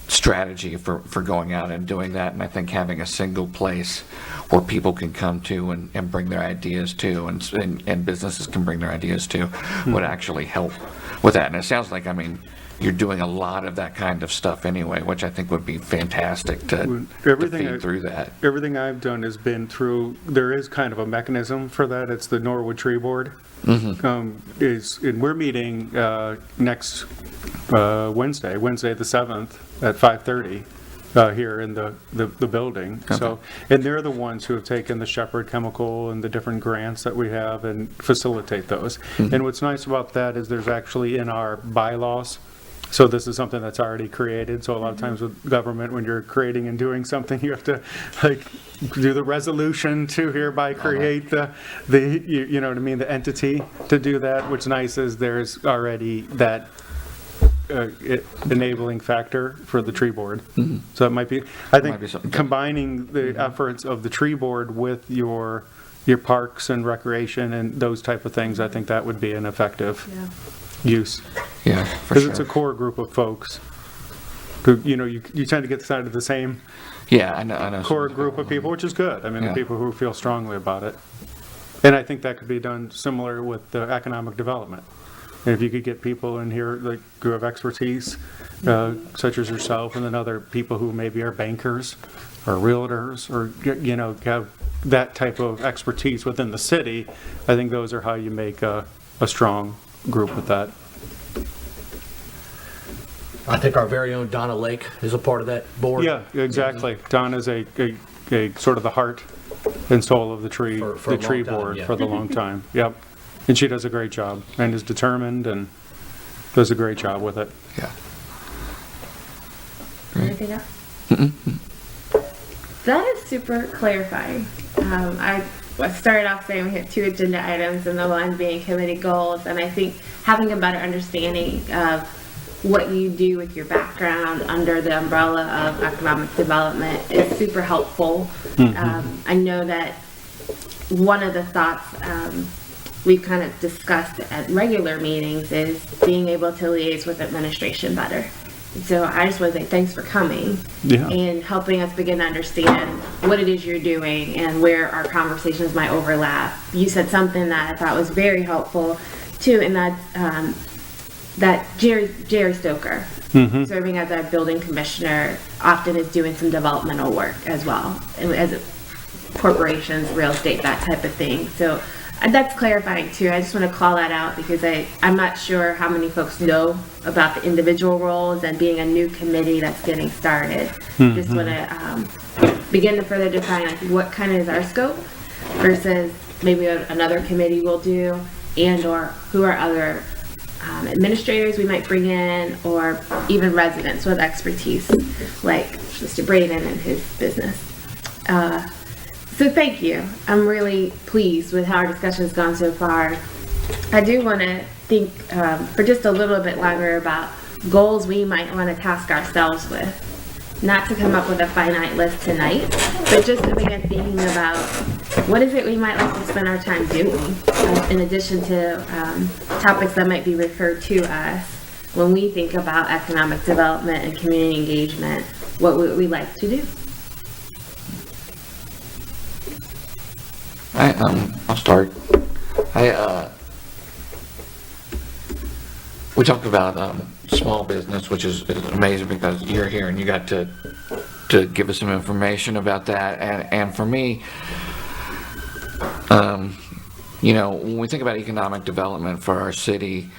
strategy for going out and doing that, and I think having a single place where people can come to and bring their ideas to, and businesses can bring their ideas to, would actually help with that. And it sounds like, you're doing a lot of that kind of stuff anyway, which I think would be fantastic to feed through that. Everything I've done has been through, there is kind of a mechanism for that. It's the Norwood Tree Board. And we're meeting next Wednesday the 7th at 5:30 here in the building. Okay. So, and they're the ones who have taken the Shepherd Chemical and the different grants that we have and facilitate those. And what's nice about that is there's actually in our bylaws. So this is something that's already created. So a lot of times with government, when you're creating and doing something, you have to do the resolution to hereby create the the entity to do that. What's nice is there's already that enabling factor for the tree board. So it might be, I think, combining the efforts of the tree board with your parks and recreation and those type of things, I think that would be an effective use. Yeah, for Because sure. it's a core group of folks who, you tend to get side of the same I know. core group of people, which is good. The people who feel strongly about it. And I think that could be done similar with the economic development. And if you could get people in here who have expertise, such as yourself, and then other people who maybe are bankers or realtors or, have that type of expertise within the city, I think those are how you make a strong group with that. I think our very own Donna Lake is a part of that board. Yeah, exactly. Don is a sort of the heart and soul of the tree For a long tree time, board yeah. for the long time. Yep. And she does a great job and is determined and does a great job with it. Yeah. Anything else? That is super clarifying. I started off saying we had 2 agenda items, and the one being committee goals, and I think having a better understanding of what you do with your background under the umbrella of economic development is super helpful. I know that one of the thoughts we've kind of discussed at regular meetings is being able to liaise with administration better. So I just want to say thanks for coming and helping us begin to understand what it is you're doing and where our conversations might overlap. You said something that I thought was very helpful too, and that Jerry Stoker, serving as our building commissioner, often is doing some developmental work as well, as corporations, real estate, that type of thing. So that's clarifying too. I just want to call that out because I'm not sure how many folks know about the individual roles and being a new committee that's getting started. Just want to begin to further define like what kind of is our scope versus maybe another committee will do, and or who are other administrators we might bring in, or even residents with expertise like Mr. Braden and his business. So thank you. I'm really pleased with how our discussion has gone so far. I do want to think for just a little bit longer about goals we might want to task ourselves with. Not to come up with a finite list tonight, but just to begin thinking about what is it we might like to spend our time doing, in addition to topics that might be referred to us when we think about economic development and community engagement. What would we like to do? I'll start. We talked about small business, which is amazing because you're here and you got to give us some information about that. And for me, when we think about economic development for our city,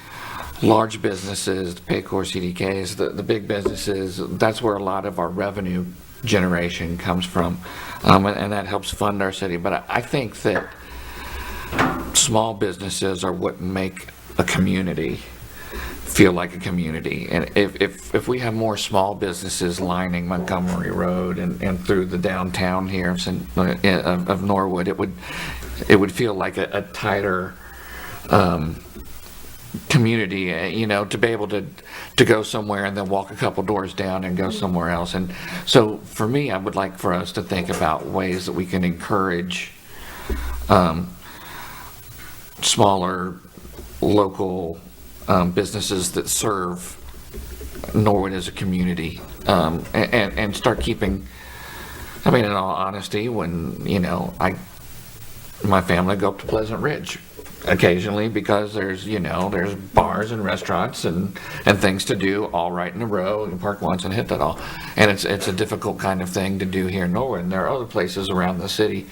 large businesses, the Paycor CDKs, the big businesses, that's where a lot of our revenue generation comes from, and that helps fund our city. But I think that small businesses are what make a community feel like a community. And if we have more small businesses lining Montgomery Road and through the downtown here of Norwood, it would feel like a tighter community, to be able to go somewhere and then walk a couple doors down and go somewhere else. And so for me, I would like for us to think about ways that we can encourage smaller local businesses that serve Norwood as a community, and start keeping, in all honesty, when my family go up to Pleasant Ridge occasionally because there's bars and restaurants and things to do all right in a row. You can park once and hit that all. And it's a difficult kind of thing to do here in Norwood. And there are other places around the city,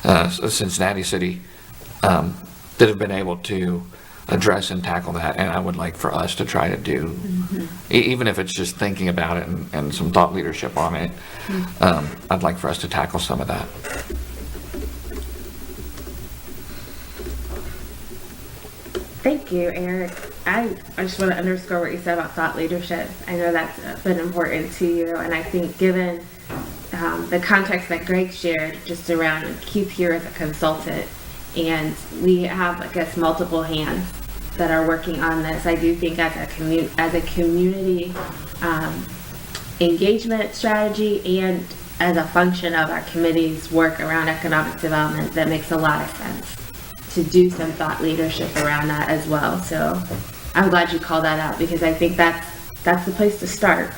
Cincinnati City, that have been able to address and tackle that. And I would like for us to try to do, even if it's just thinking about it and some thought leadership on it, I'd like for us to tackle some of that. Thank you, Eric. I just want to underscore what you said about thought leadership. I know that's been important to you, and I think given the context that Greg shared just around Keith here as a consultant, and we have, I guess, multiple hands that are working on this, I do think as a community engagement strategy and as a function of our committee's work around economic development, that makes a lot of sense to do some thought leadership around that as well. So I'm glad you called that out, because I think that's the place to start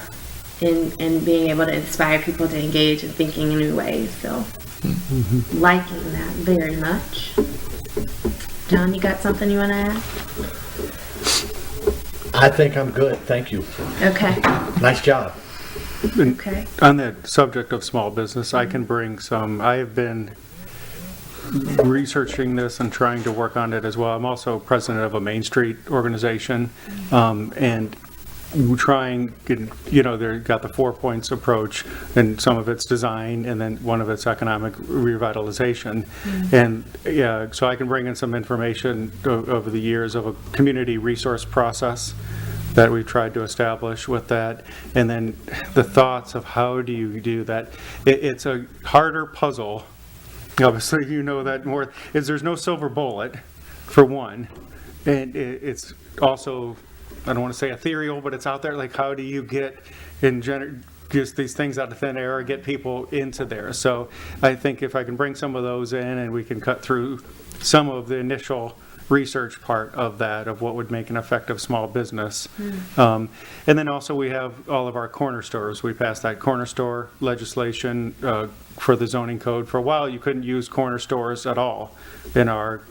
in being able to inspire people to engage in thinking in new ways. So liking that very much. John, you got something you want to add? I think I'm good, thank you. Okay. Nice job. Okay. On the subject of small business, I can bring some. I have been researching this and trying to work on it as well. I'm also president of a Main Street organization, and trying, they've got the 4 points approach, and some of it's design, and then one of it's economic revitalization. And so I can bring in some information over the years of a community resource process that we've tried to establish with that, and then the thoughts of how do you do that. It's a harder puzzle. Obviously, that more is there's no silver bullet, for one, and it's also, I don't want to say ethereal, but it's out there. Like, how do you get just these things out of thin air or get people into there? So I think if I can bring some of those in and we can cut through some of the initial research part of that, of what would make an effective small business. And then also we have all of our corner stores. We passed that corner store legislation for the zoning code. For a while, you couldn't use corner stores at all in our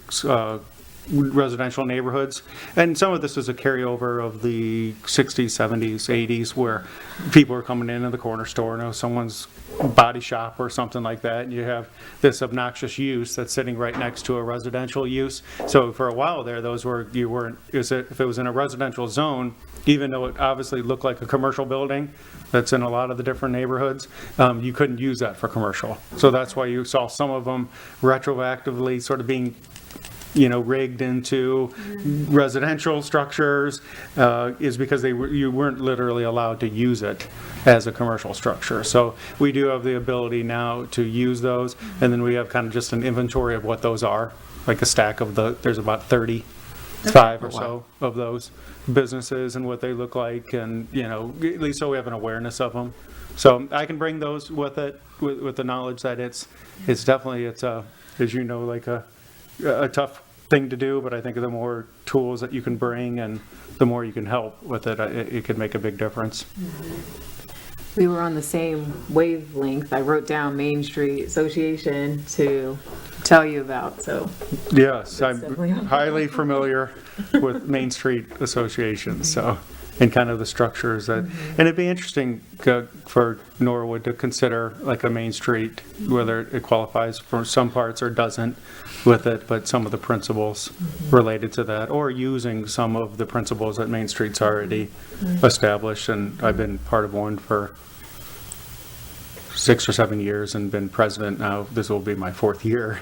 residential neighborhoods. And some of this is a carryover of the 60s, 70s, 80s, where people are coming into the corner store, someone's body shop or something like that, and you have this obnoxious use that's sitting right next to a residential use. So for a while there, if it was in a residential zone, even though it obviously looked like a commercial building that's in a lot of the different neighborhoods, you couldn't use that for commercial. So that's why you saw some of them retroactively sort of being rigged into residential structures, is because you weren't literally allowed to use it as a commercial structure. So we do have the ability now to use those, and then we have kind of just an inventory of what those are, like a stack of there's about 35 or so of those businesses and what they look like, and at least so we have an awareness of them. So I can bring those with it, with the knowledge that it's definitely, as like a tough thing to do, but I think the more tools that you can bring and the more you can help with it, it could make a big difference. We were on the same wavelength. I wrote down Main Street Association to tell you about, so. Yes, definitely I'm highly familiar with Main Street Association, so, and kind of the structures that, and it'd be interesting for Norwood to consider like a Main Street, whether it qualifies for some parts or doesn't with it, but some of the principles related to that, or using some of the principles that Main Street's already established. And I've been part of one for 6 or 7 years and been president now. This will be my 4th year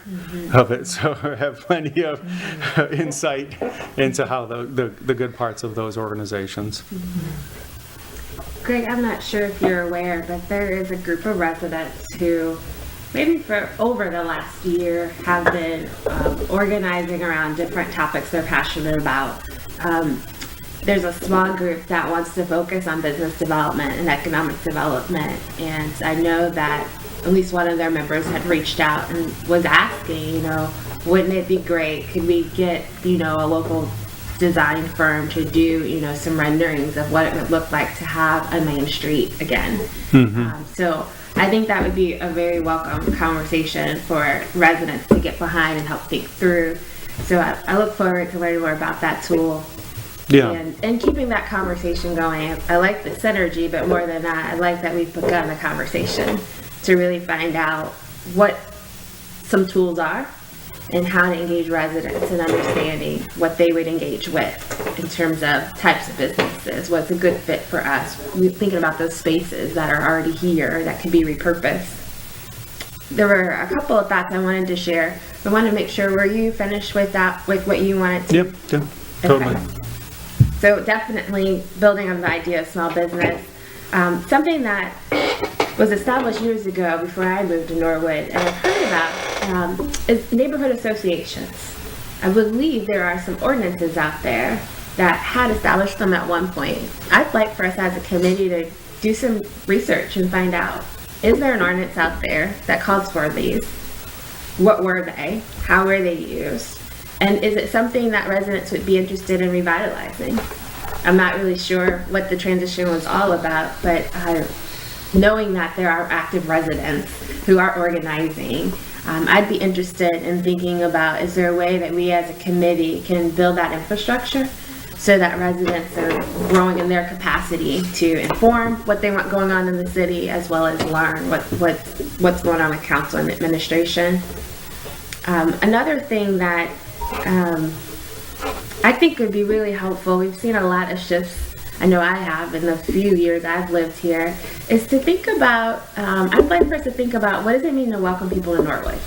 of it, so I have plenty of insight into how the good parts of those organizations. Greg, I'm not sure if you're aware, but there is a group of residents who, maybe for over the last year, have been organizing around different topics they're passionate about. There's a small group that wants to focus on business development and economic development, and I know that at least one of their members had reached out and was asking, wouldn't it be great, could we get, a local design firm to do, some renderings of what it would look like to have a Main Street again. So I think that would be a very welcome conversation for residents to get behind and help think through. So I look forward to learning more about that tool. Yeah. And keeping that conversation going. I like the synergy, but more than that, I like that we've begun the conversation to really find out what some tools are and how to engage residents in understanding what they would engage with in terms of types of businesses, what's a good fit for us. We're thinking about those spaces that are already here that can be repurposed. There were a couple of thoughts I wanted to share. I wanted to make sure, were you finished with that, with what you wanted to? Yep, totally. Okay. So definitely building on the idea of small business. Something that was established years ago before I moved to Norwood and I've heard about is neighborhood associations. I believe there are some ordinances out there that had established them at one point. I'd like for us as a committee to do some research and find out, is there an ordinance out there that calls for these? What were they? How were they used? And is it something that residents would be interested in revitalizing? I'm not really sure what the transition was all about, but knowing that there are active residents who are organizing, I'd be interested in thinking about, is there a way that we as a committee can build that infrastructure so that residents are growing in their capacity to inform what they want going on in the city, as well as learn what's going on with council and administration. Another thing that I think would be really helpful, we've seen a lot of shifts, I know I have in the few years I've lived here, is to think about, I'd like for us to think about, what does it mean to welcome people to Norwood?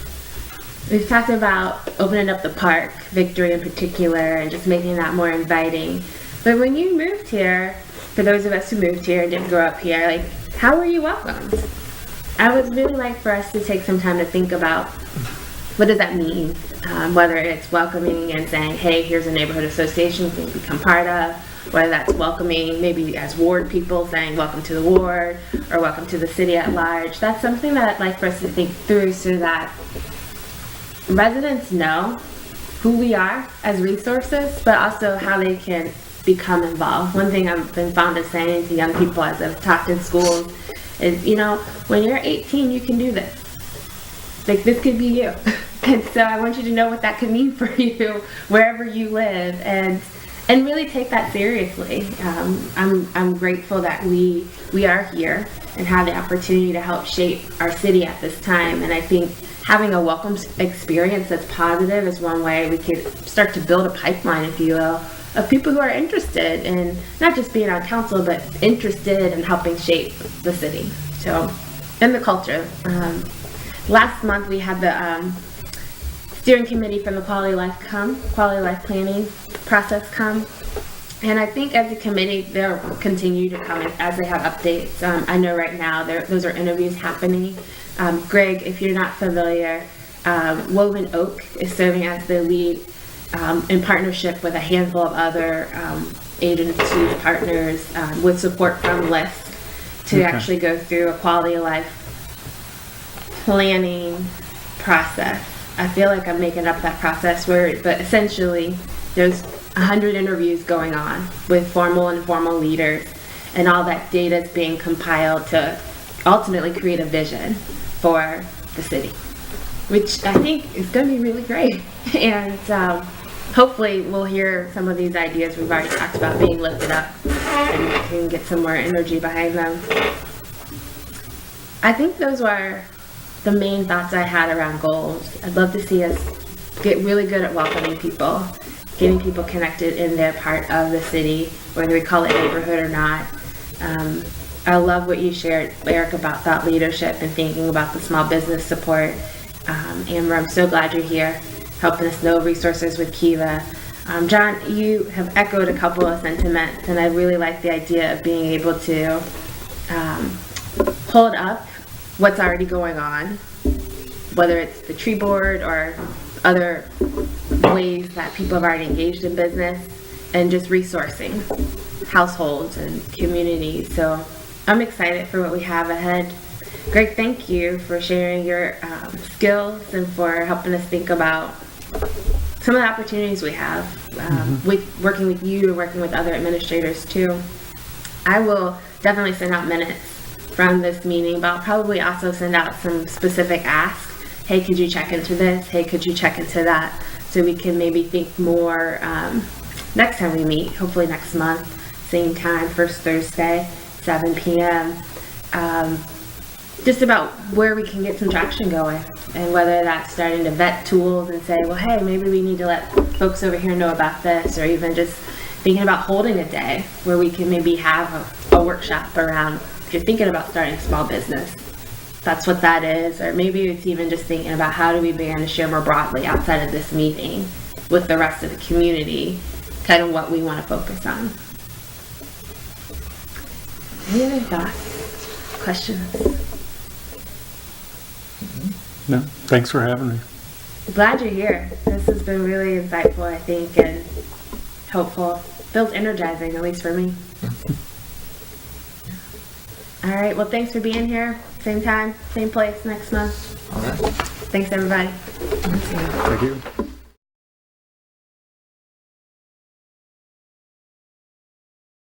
We've talked about opening up the park, Victory in particular, and just making that more inviting. But when you moved here, for those of us who moved here and didn't grow up here, how were you welcomed? I would really like for us to take some time to think about, what does that mean? Whether it's welcoming and saying, hey, here's a neighborhood association you can become part of, whether that's welcoming maybe as ward people saying welcome to the ward or welcome to the city at large. That's something that I'd like for us to think through so that residents know who we are as resources, but also how they can become involved. One thing I've been fond of saying to young people as I've talked in schools is, when you're 18, you can do this. Like, this could be you. And so I want you to know what that could mean for you wherever you live, and really take that seriously. I'm grateful that we are here and have the opportunity to help shape our city at this time. And I think having a welcome experience that's positive is one way we could start to build a pipeline, if you will, of people who are interested in not just being on council, but interested in helping shape the city. So, and the culture. Last month we had the steering committee from the quality life planning process come. And I think as a committee, they'll continue to come as they have updates. I know right now those are interviews happening. Greg, if you're not familiar, Woven Oak is serving as the lead in partnership with a handful of other agency partners with support from LISC to actually go through a quality of life planning process. I feel like I'm making up that process but essentially there's 100 interviews going on with formal and informal leaders, and all that data is being compiled to ultimately create a vision for the city, which I think is going to be really great. And hopefully we'll hear some of these ideas we've already talked about being lifted up and we can get some more energy behind them. I think those were the main thoughts I had around goals. I'd love to see us get really good at welcoming people, getting people connected in their part of the city, whether we call it neighborhood or not. I love what you shared, Eric, about thought leadership and thinking about the small business support. Amber, I'm so glad you're here, helping us know resources with Kiva. John, you have echoed a couple of sentiments, and I really like the idea of being able to hold up what's already going on, whether it's the tree board or other ways that people have already engaged in business, and just resourcing households and communities. So I'm excited for what we have ahead. Greg, thank you for sharing your skills and for helping us think about some of the opportunities we have with working with you and working with other administrators too. I will definitely send out minutes from this meeting, but I'll probably also send out some specific asks. Hey, could you check into this? Hey, could you check into that? So we can maybe think more next time we meet, hopefully next month, same time, first Thursday, 7 p.m. Just about where we can get some traction going, and whether that's starting to vet tools and say, well, hey, maybe we need to let folks over here know about this, or even just thinking about holding a day where we can maybe have a workshop around, if you're thinking about starting a small business, that's what that is. Or maybe it's even just thinking about how do we begin to share more broadly outside of this meeting with the rest of the community, kind of what we want to focus on. Any other thoughts, questions? No, thanks for having me. Glad you're here. This has been really insightful, I think, and hopeful. Feels energizing, at least for me. All right, well, thanks for being here. Same time, same place next month. All right. Thanks, everybody. Thank you.